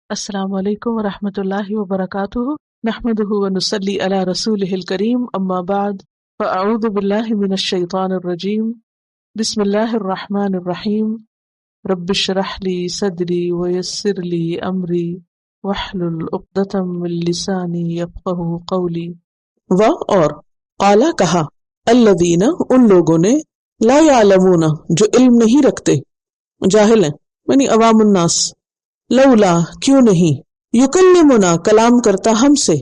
السلام علیکم ورحمۃ اللہ وبرکاتہ، نحمده ونصلی علی رسولہ الکریم، اما بعد فاعوذ باللہ من الشیطان الرجیم، بسم اللہ الرحمن الرحیم، رب اشرح لی صدری ویسر لی امری واحلل عقدۃ من لسانی یفقہوا قولی۔ اور قالا کہا، الذین ان لوگوں نے، لا یعلمون جو علم نہیں رکھتے، جاہل ہیں یعنی عوام الناس، لولا کیوں نہیں، یکلمنا کلام کرتا ہم سے،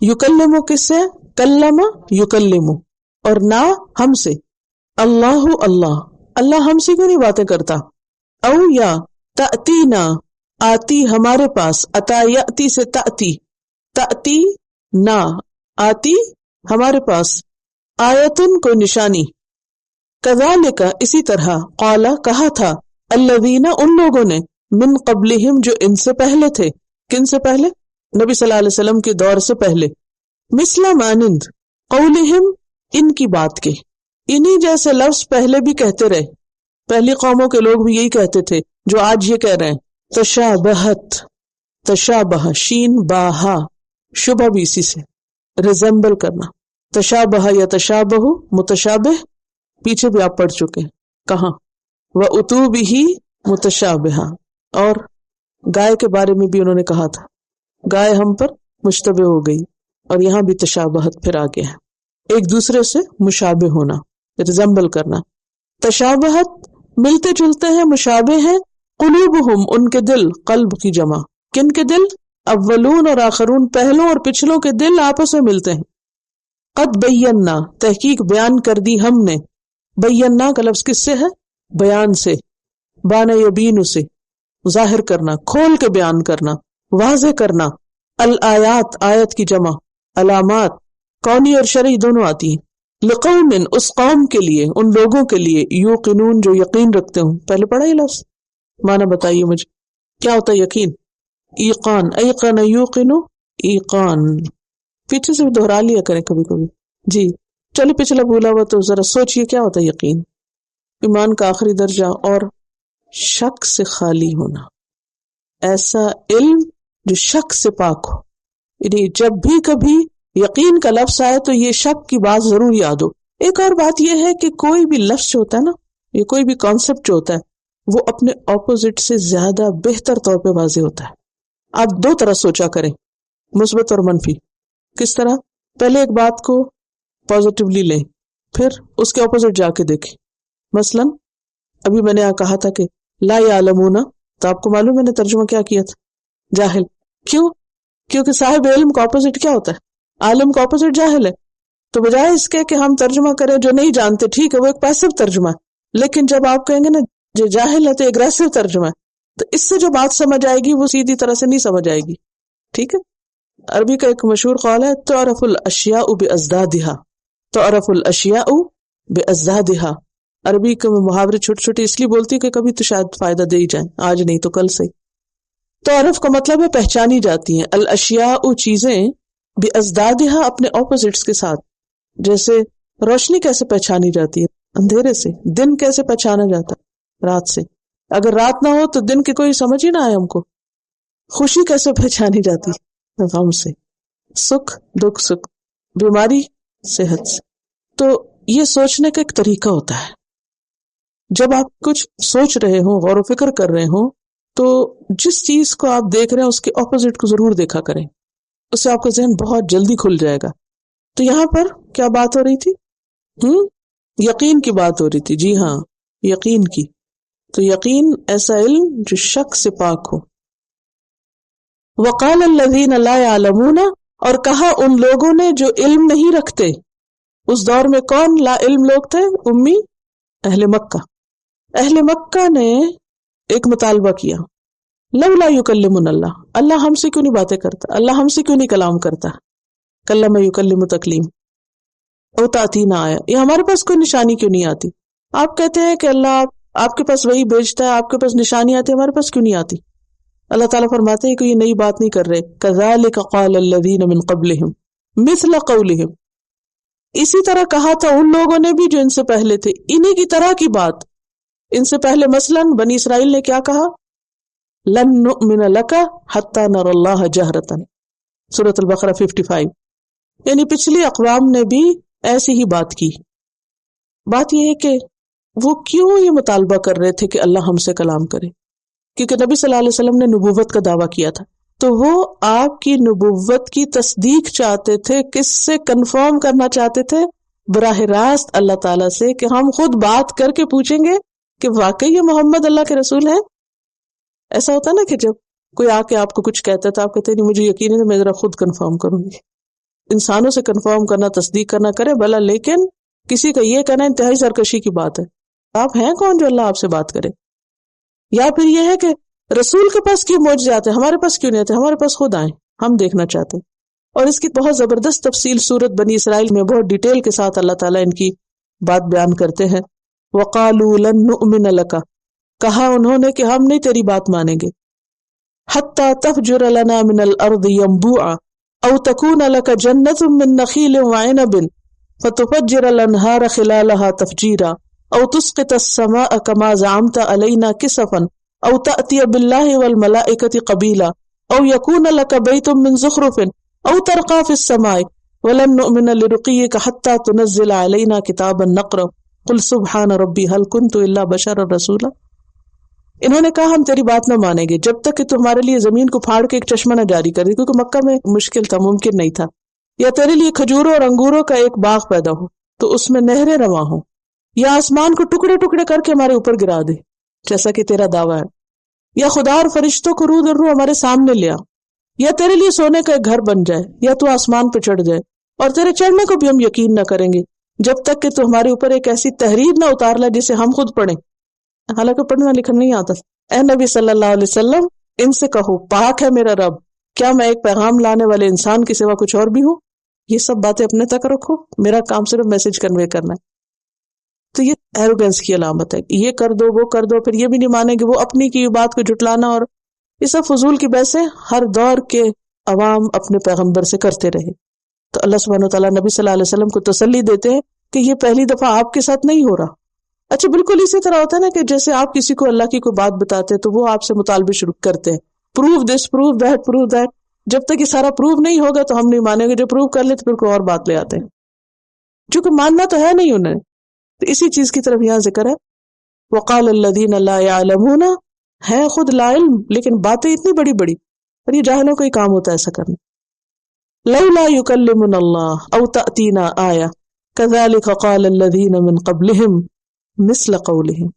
یکلمو کس سے، کلم یکلمو، اور نہ ہم سے، اللہ اللہ اللہ ہم سے کیوں نہیں باتیں کرتا، او یا تأتینا آتی ہمارے پاس، اتا یأتی سے تأتی، تأتی نا آتی ہمارے پاس، آیتن کوئی نشانی، کذالک اسی طرح، قالا کہا تھا، الذین ان لوگوں نے، من قبلہم جو ان سے پہلے تھے، کن سے پہلے، نبی صلی اللہ علیہ وسلم کے دور سے پہلے، مثل مانند قولہم ان کی بات کے، انہی جیسے لفظ پہلے بھی کہتے رہے، پہلی قوموں کے لوگ بھی یہی کہتے تھے جو آج یہ کہہ رہے ہیں، تشابہت، تشابہ شین باہا، شبہ بھی اسی سے، ریزمبل کرنا، تشابہ یا تشابہ متشابہ، پیچھے بھی آپ پڑھ چکے ہیں کہاں، وَأُتُوا بِهِ متشابہا، اور گائے کے بارے میں بھی انہوں نے کہا تھا، گائے ہم پر مشتبہ ہو گئی، اور یہاں بھی تشابہت پھر آ گیا ہے، ایک دوسرے سے مشابہ ہونا، ریزمبل کرنا، تشابہت ملتے جلتے ہیں، مشابہ ہیں، قلوبہم ان کے دل، قلب کی جمع، کن کے دل، اولون اور آخرون، پہلوں اور پچھلوں کے دل آپس میں ملتے ہیں، قد بینا تحقیق بیان کر دی ہم نے، بینا کا لفظ کس سے ہے، بیان سے، بانا یبین سے، ظاہر کرنا، کھول کے بیان کرنا، واضح کرنا، الآیات آیت کی جمع، علامات کونی اور شرعی دونوں آتی ہیں، لقوم اس قوم کے لیے، ان لوگوں کے لیے، یوقنون جو یقین رکھتے ہوں، پہلے پڑھا یہ لفظ، معنی بتائیے مجھے کیا ہوتا ہے یقین، ایقان، ایقن یوقن، ایقان، پیچھے سے بھی دہرا لیا کریں کبھی کبھی، جی چلے پچھلا بھولا ہوا تو ذرا سوچئے کیا ہوتا ہے یقین، ایمان کا آخری درجہ، اور شک سے خالی ہونا، ایسا علم جو شک سے پاک ہو، یعنی جب بھی کبھی یقین کا لفظ آئے تو یہ شک کی بات ضرور یاد ہو۔ ایک اور بات یہ ہے کہ کوئی بھی لفظ جو ہوتا ہے نا، یہ کوئی بھی کانسیپٹ جو ہوتا ہے وہ اپنے اپوزٹ سے زیادہ بہتر طور پہ واضح ہوتا ہے۔ آپ دو طرح سوچا کریں، مثبت اور منفی، کس طرح، پہلے ایک بات کو پازیٹیولی لیں، پھر اس کے اپوزٹ جا کے دیکھیں، مثلا ابھی میں نے کہا تھا کہ لا یعلمون، تو آپ کو معلوم میں نے ترجمہ کیا کیا تھا، جاہل، کیوں، کیونکہ صاحب علم کا اپوزٹ کیا ہوتا ہے، عالم کا اپوزٹ جاہل ہے، تو بجائے اس کے کہ ہم ترجمہ کریں جو نہیں جانتے، ٹھیک ہے وہ ایک پیسو ترجمہ ہے، لیکن جب آپ کہیں گے نا جو جاہل ہے تو اگریسو ترجمہ ہے، تو اس سے جو بات سمجھ آئے گی وہ سیدھی طرح سے نہیں سمجھ آئے گی، ٹھیک ہے۔ عربی کا ایک مشہور قول ہے، تعرف الاشیاء بازدادها، تعرف الاشیاء بازدادها، عربی کے محاورے چھوٹے چھوٹے اس لیے بولتی ہے کہ کبھی تو شاید فائدہ دے ہی جائیں، آج نہیں تو کل صحیح۔ تعارف کا مطلب ہے پہچانی جاتی ہیں، الاشیاء چیزیں، بازدادها اپنے اپوزٹس کے ساتھ، جیسے روشنی کیسے پہچانی جاتی ہے، اندھیرے سے، دن کیسے پہچانا جاتا ہے، رات سے، اگر رات نہ ہو تو دن کی کوئی سمجھ ہی نہ آئے ہم کو، خوشی کیسے پہچانی جاتی ہے، غم سے، سکھ دکھ، سکھ، بیماری صحت سے۔ تو یہ سوچنے کا ایک طریقہ ہوتا ہے، جب آپ کچھ سوچ رہے ہوں، غور و فکر کر رہے ہوں، تو جس چیز کو آپ دیکھ رہے ہیں اس کے اپوزٹ کو ضرور دیکھا کریں، اس سے آپ کا ذہن بہت جلدی کھل جائے گا۔ تو یہاں پر کیا بات ہو رہی تھی، یقین کی بات ہو رہی تھی، جی ہاں یقین کی، تو یقین ایسا علم جو شک سے پاک ہو۔ وقال الذین لا یعلمون، اور کہا ان لوگوں نے جو علم نہیں رکھتے، اس دور میں کون لا علم لوگ تھے، امی، اہل مکہ، اہل مکہ نے ایک مطالبہ کیا، لولا یکلمنا اللہ، اللہ ہم سے کیوں نہیں باتیں کرتا، اللہ ہم سے کیوں نہیں کلام کرتا، کلم یکلم تکلیم، او تاتینا آیا، یہ ہمارے پاس کوئی نشانی کیوں نہیں آتی، آپ کہتے ہیں کہ اللہ آپ کے پاس وہی بھیجتا ہے، آپ کے پاس نشانی آتی ہے، ہمارے پاس کیوں نہیں آتی۔ اللہ تعالیٰ فرماتے ہیں کہ یہ نئی بات نہیں کر رہے، کذالک قال الذین من قبلہم مثل قولہم، اسی طرح کہا تھا ان لوگوں نے بھی جو ان سے پہلے تھے، انہی کی طرح کی بات، ان سے پہلے مثلاً بنی اسرائیل نے کیا کہا، لن نؤمن لک حتی نری اللہ جہرۃ، سورۃ البقرہ 55۔ یعنی پچھلی اقوام نے بھی ایسی ہی بات کی۔ بات یہ ہے کہ وہ کیوں یہ مطالبہ کر رہے تھے کہ اللہ ہم سے کلام کرے؟ کیونکہ نبی صلی اللہ علیہ وسلم نے نبوت کا دعویٰ کیا تھا، تو وہ آپ کی نبوت کی تصدیق چاہتے تھے۔ کس سے کنفرم کرنا چاہتے تھے؟ براہ راست اللہ تعالیٰ سے، کہ ہم خود بات کر کے پوچھیں گے کہ واقعی یہ محمد اللہ کے رسول ہیں۔ ایسا ہوتا نا کہ جب کوئی آ کے آپ کو کچھ کہتا ہے تو آپ کہتے ہیں نہیں مجھے یقین ہے، میں ذرا خود کنفرم کروں گی۔ انسانوں سے کنفرم کرنا، تصدیق کرنا کرے بھلا، لیکن کسی کا یہ کہنا انتہائی سرکشی کی بات ہے۔ آپ ہیں کون جو اللہ آپ سے بات کرے؟ یا پھر یہ ہے کہ رسول کے پاس کیوں معجزے آتے ہیں، ہمارے پاس کیوں نہیں آتے، ہمارے پاس خود آئیں، ہم دیکھنا چاہتے ہیں۔ اور اس کی بہت زبردست تفصیل سورت بنی اسرائیل میں بہت ڈیٹیل کے ساتھ اللہ تعالیٰ ان کی بات بیان کرتے ہیں۔ وَقَالُوا لَن نُؤْمِنَ لَكَ، کہا انہوں نے کہ ہم نہیں تیری بات مانیں گے، حَتَّى تَفْجُرَ لَنَا مِنَ الْأَرْضِ يَنبُوعًا أَوْ تَكُونَ لَكَ جَنَّةٌ مِّن نَخِيلٍ وَعِنَبٍ فَتُفَجِّرَ الْأَنْهَارَ خِلَالَهَا تَفْجِيرًا أَوْ تُسْقِطَ السَّمَاءَ كَمَا زَعَمْتَ عَلَيْنَا كِسَفًا أَوْ تَأْتِيَ بِاللَّهِ وَالْمَلَائِكَةِ قَبِيلًا أَوْ يَكُونَ لَكَ بَيْتٌ مِّن زُخْرُفٍ أَوْ تَرْقَىٰ فِي السَّمَاءِ وَلَن نُّؤْمِنَ لِرُقِيِّكَ حَتَّىٰ تُنَزِّلَ عَلَيْنَا كِتَابًا نَقْرَؤُهُ قُلْ سُبْحَانَ رَبِّي هَلْ كُنتُ إِلَّا بَشَرًا رَّسُولًا۔ انہوں نے کہا ہم تیری بات نہ مانیں گے جب تک کہ تو ہمارے لیے زمین کو پھاڑ کے ایک چشمہ نہ جاری کر دے، کیونکہ مکہ میں مشکل تھا، ممکن نہیں تھا، یا تیرے لیے کھجوروں اور انگوروں کا ایک باغ پیدا ہو تو اس میں نہریں رواں ہوں، یا آسمان کو ٹکڑے ٹکڑے کر کے ہمارے اوپر گرا دے جیسا کہ تیرا دعویٰ ہے، یا خدا اور فرشتوں کو روح در روح ہمارے سامنے لیا، یا تیرے لیے سونے کا ایک گھر بن جائے، یا تو آسمان پہ چڑھ جائے، اور تیرے چڑھنے کو بھی ہم یقین نہ کریں گے جب تک کہ تو ہمارے اوپر ایک ایسی تحریر نہ اتار لے جسے ہم خود پڑھیں، حالانکہ پڑھنا لکھنا نہیں آتا۔ اے نبی صلی اللہ علیہ وسلم ان سے کہو پاک ہے میرا رب، کیا میں ایک پیغام لانے والے انسان کی سوا کچھ اور بھی ہوں؟ یہ سب باتیں اپنے تک رکھو، میرا کام صرف میسج کنوے کرنا ہے۔ تو یہ ایروگنس کی علامت ہے، یہ کر دو وہ کر دو، پھر یہ بھی نہیں مانیں گے، وہ اپنی کی بات کو جھٹلانا، اور یہ سب فضول کی بحثیں ہر دور کے عوام اپنے پیغمبر سے کرتے رہے۔ تو اللہ سبحانہ وتعالیٰ نبی صلی اللہ علیہ وسلم کو تسلی دیتے ہیں کہ یہ پہلی دفعہ آپ کے ساتھ نہیں ہو رہا۔ اچھا بالکل اسی طرح ہوتا ہے نا کہ جیسے آپ کسی کو اللہ کی کوئی بات بتاتے ہیں تو وہ آپ سے مطالبے شروع کرتے ہیں، proof this proof that proof that, جب تک یہ سارا پروف نہیں ہوگا تو ہم نہیں مانیں گے، جو پروف کر لے تو پھر کوئی اور بات لے آتے ہیں، چونکہ ماننا تو ہے نہیں انہیں۔ تو اسی چیز کی طرف یہاں ذکر ہے، وقال الذین لا يعلمون، ہے خود لا علم لیکن باتیں اتنی بڑی بڑی، اور یہ جاہلوں کا ہی کام ہوتا ہے ایسا کرنا۔ لولا یکلمنا اللہ او تأتینا آیہ کذالک قال الذین من قبلہم مثل قولہم۔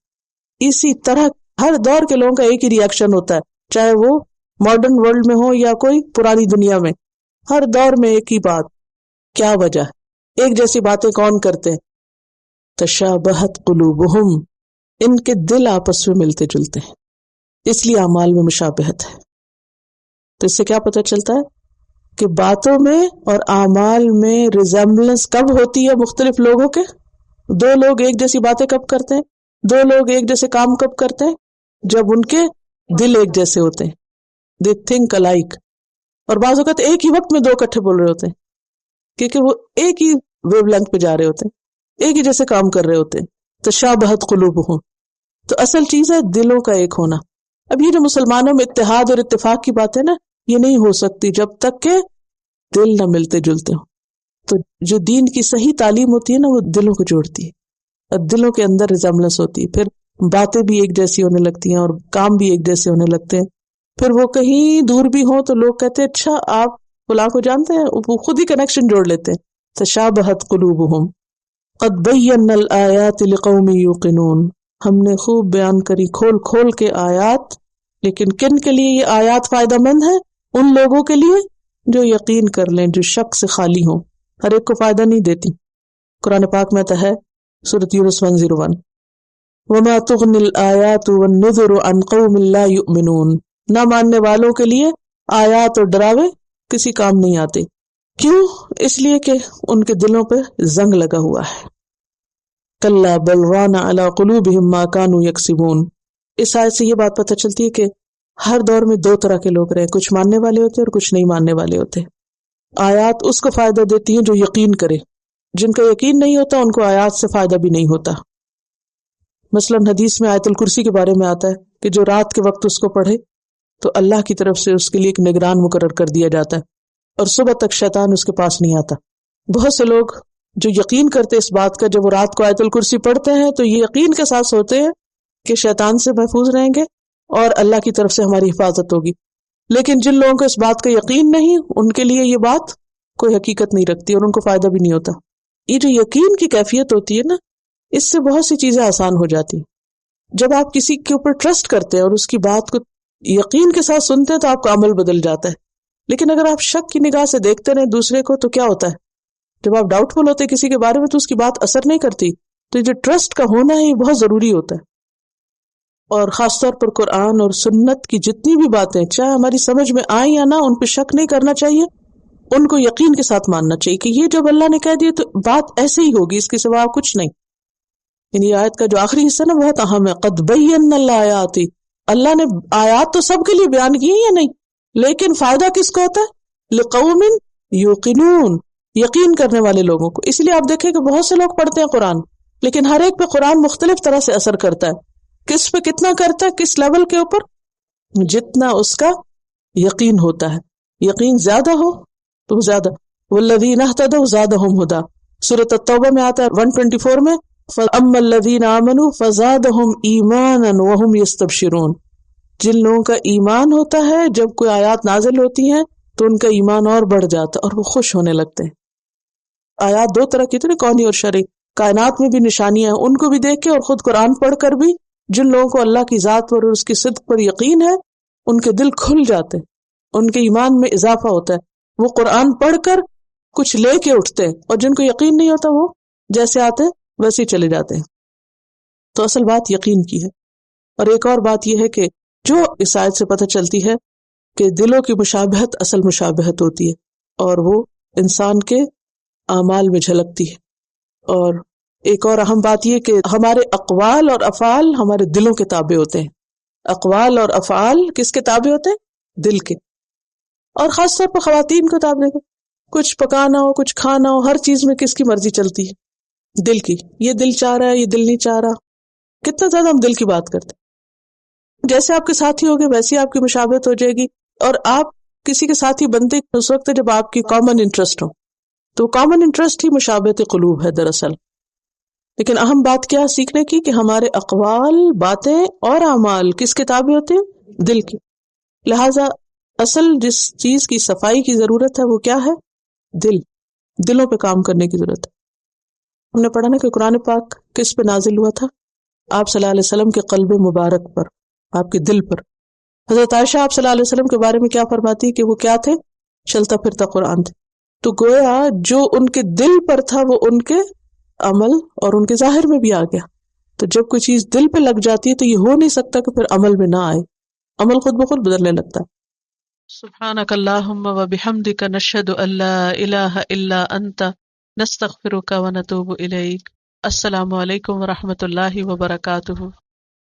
اسی طرح ہر دور کے لوگوں کا ایک ہی ری ایکشن ہوتا ہے، چاہے وہ ماڈرن ورلڈ میں ہو یا کوئی پرانی دنیا میں، ہر دور میں ایک ہی بات۔ کیا وجہ؟ ایک جیسی باتیں کون کرتے ہیں؟ تشابہت قلوبہم، ان کے دل آپس میں ملتے جلتے ہیں، اس لیے اعمال میں مشابہت ہے۔ تو اس سے کیا پتہ چلتا ہے کہ باتوں میں اور اعمال میں ریزمبلنس کب ہوتی ہے مختلف لوگوں کے؟ دو لوگ ایک جیسی باتیں کب کرتے ہیں، دو لوگ ایک جیسے کام کب کرتے ہیں؟ جب ان کے دل ایک جیسے ہوتے ہیں، they think alike۔ اور بعض اوقات ایک ہی وقت میں دو اکٹھے بول رہے ہوتے ہیں، کیونکہ وہ ایک ہی ویو لینتھ پہ جا رہے ہوتے ہیں، ایک ہی جیسے کام کر رہے ہوتے ہیں۔ تشابہت قلوبہم، تو اصل چیز ہے دلوں کا ایک ہونا۔ اب یہ جو مسلمانوں میں اتحاد اور اتفاق کی بات ہے نا، یہ نہیں ہو سکتی جب تک کہ دل نہ ملتے جلتے ہوں۔ تو جو دین کی صحیح تعلیم ہوتی ہے نا، وہ دلوں کو جوڑتی ہے، اور دلوں کے اندر ریزمبلنس ہوتی ہے، پھر باتیں بھی ایک جیسی ہونے لگتی ہیں اور کام بھی ایک جیسے ہونے لگتے ہیں۔ پھر وہ کہیں دور بھی ہوں تو لوگ کہتے ہیں اچھا آپ فلاں کو جانتے ہیں، وہ خود ہی کنیکشن جوڑ لیتے ہیں۔ تشابہت قلوبہم قد بینا الآیات لقوم یوقنون، ہم نے خوب بیان کری کھول کھول کے آیات، لیکن کن کے لیے یہ آیات فائدہ مند ہے؟ ان لوگوں کے لیے جو یقین کر لیں، جو شک سے خالی ہوں۔ ہر ایک کو فائدہ نہیں دیتی۔ قرآن پاک میں تو ہے سورۃ یونس 101، وما تغنی الآیات والنذر عن قوم لا یؤمنون، نہ ماننے والوں کے لیے آیات اور ڈراوے کسی کام نہیں آتے۔ کیوں؟ اس لیے کہ ان کے دلوں پہ زنگ لگا ہوا ہے۔ کلا بل ران علی قلوبہم ما کانوا یکسبون۔ اس آیت سے یہ بات پتہ چلتی ہے کہ ہر دور میں دو طرح کے لوگ رہے، کچھ ماننے والے ہوتے اور کچھ نہیں ماننے والے ہوتے۔ آیات اس کو فائدہ دیتی ہیں جو یقین کرے، جن کا یقین نہیں ہوتا ان کو آیات سے فائدہ بھی نہیں ہوتا۔ مثلا حدیث میں آیت الکرسی کے بارے میں آتا ہے کہ جو رات کے وقت اس کو پڑھے تو اللہ کی طرف سے اس کے لیے ایک نگران مقرر کر دیا جاتا ہے اور صبح تک شیطان اس کے پاس نہیں آتا. بہت سے لوگ جو یقین کرتے اس بات کا، جب وہ رات کو آیت الکرسی پڑھتے ہیں تو یہ یقین کے ساتھ سوتے ہیں کہ شیطان سے محفوظ رہیں گے اور اللہ کی طرف سے ہماری حفاظت ہوگی. لیکن جن لوگوں کو اس بات کا یقین نہیں، ان کے لیے یہ بات کوئی حقیقت نہیں رکھتی اور ان کو فائدہ بھی نہیں ہوتا. یہ جو یقین کی کیفیت ہوتی ہے نا، اس سے بہت سی چیزیں آسان ہو جاتی ہیں. جب آپ کسی کے اوپر ٹرسٹ کرتے ہیں اور اس کی بات کو یقین کے ساتھ سنتے ہیں تو آپ کا عمل بدل جاتا ہے. لیکن اگر آپ شک کی نگاہ سے دیکھتے رہیں دوسرے کو تو کیا ہوتا ہے؟ جب آپ ڈاؤٹ فل ہوتے کسی کے بارے میں تو اس کی بات اثر نہیں کرتی. تو یہ جو ٹرسٹ کا ہونا ہے یہ بہت ضروری ہوتا ہے. اور خاص طور پر قرآن اور سنت کی جتنی بھی باتیں چاہے ہماری سمجھ میں آئیں یا نہ، ان پہ شک نہیں کرنا چاہیے، ان کو یقین کے ساتھ ماننا چاہیے کہ یہ جب اللہ نے کہہ دیا تو بات ایسے ہی ہوگی، اس کے سوا کچھ نہیں. یعنی آیت کا جو آخری حصہ نا بہت اہم ہے. قد بینا الآیات، اللہ نے آیات تو سب کے لیے بیان کی ہیں یا نہیں، لیکن فائدہ کس کو ہوتا ہے؟ لقوم یوقنون، یقین کرنے والے لوگوں کو. اس لیے آپ دیکھیں کہ بہت سے لوگ پڑھتے ہیں قرآن، لیکن ہر ایک پہ قرآن مختلف طرح سے اثر کرتا ہے. کس پہ کتنا کرتا ہے، کس لیول کے اوپر؟ جتنا اس کا یقین ہوتا ہے. یقین زیادہ ہو تو زیادہ. والذین اہتدوا زادہم ہدی، سورۃ التوبہ میں آتا ہے 124 میں، فَأَمَّا الَّذِينَ آمَنُوا فَزَادَهُمْ إِيمَانًا وَهُمْ يَسْتَبْشِرُونَ. جن لوگوں کا ایمان ہوتا ہے جب کوئی آیات نازل ہوتی ہیں تو ان کا ایمان اور بڑھ جاتا ہے اور وہ خوش ہونے لگتے ہیں. آیات دو طرح کی تھی نا، کونی اور شرعی. کائنات میں بھی نشانیاں ہیں، ان کو بھی دیکھ کے اور خود قرآن پڑھ کر بھی جن لوگوں کو اللہ کی ذات پر اور اس کی صدق پر یقین ہے ان کے دل کھل جاتے ہیں، ان کے ایمان میں اضافہ ہوتا ہے. وہ قرآن پڑھ کر کچھ لے کے اٹھتے ہیں، اور جن کو یقین نہیں ہوتا وہ جیسے آتے ویسے ہی چلے جاتے ہیں. تو اصل بات یقین کی ہے. اور ایک اور بات یہ ہے کہ جو اس آیت سے پتہ چلتی ہے کہ دلوں کی مشابہت اصل مشابہت ہوتی ہے اور وہ انسان کے اعمال میں جھلکتی ہے. اور ایک اور اہم بات یہ کہ ہمارے اقوال اور افعال ہمارے دلوں کے تابع ہوتے ہیں. اقوال اور افعال کس کے تابع ہوتے ہیں؟ دل کے. اور خاص طور پر خواتین کو تابع ہوتے، کچھ پکانا ہو کچھ کھانا ہو، ہر چیز میں کس کی مرضی چلتی ہے؟ دل کی. یہ دل چاہ رہا ہے، یہ دل نہیں چاہ رہا. کتنا زیادہ ہم دل کی بات کرتے ہیں. جیسے آپ کے ساتھی ہوگے ویسے آپ کی مشابہت ہو جائے گی. اور آپ کسی کے ساتھی بنتے اس وقت جب آپ کی کامن انٹرسٹ ہو، تو کامن انٹرسٹ ہی مشابہت قلوب ہے دراصل. لیکن اہم بات کیا سیکھنے کی کہ ہمارے اقوال، باتیں اور اعمال کس کے تابع ہوتے ہیں؟ دل کی. لہٰذا اصل جس چیز کی صفائی کی ضرورت ہے وہ کیا ہے؟ دل. دلوں پہ کام کرنے کی ضرورت ہے. ہم نے پڑھا نا کہ قرآن پاک کس پہ نازل ہوا تھا؟ آپ صلی اللہ علیہ وسلم کے قلب مبارک پر، آپ کے دل پر. حضرت عائشہ آپ صلی اللہ علیہ وسلم کے بارے میں کیا فرماتی کہ وہ کیا تھے؟ چلتا پھرتا قرآن تھے. تو گویا جو ان کے دل پر تھا وہ ان کے عمل اور ان کے ظاہر میں بھی آ گیا. تو جب کوئی چیز دل پہ لگ جاتی ہے تو یہ ہو نہیں سکتا کہ پھر عمل میں نہ آئے. عمل خود بخود بدلنے لگتا ہے. سبحانک اللہم و بحمدک نشہد ان لا الہ الا انت نستغفرک و نتوب الیک. السلام علیکم و رحمۃ اللہ وبرکاتہ.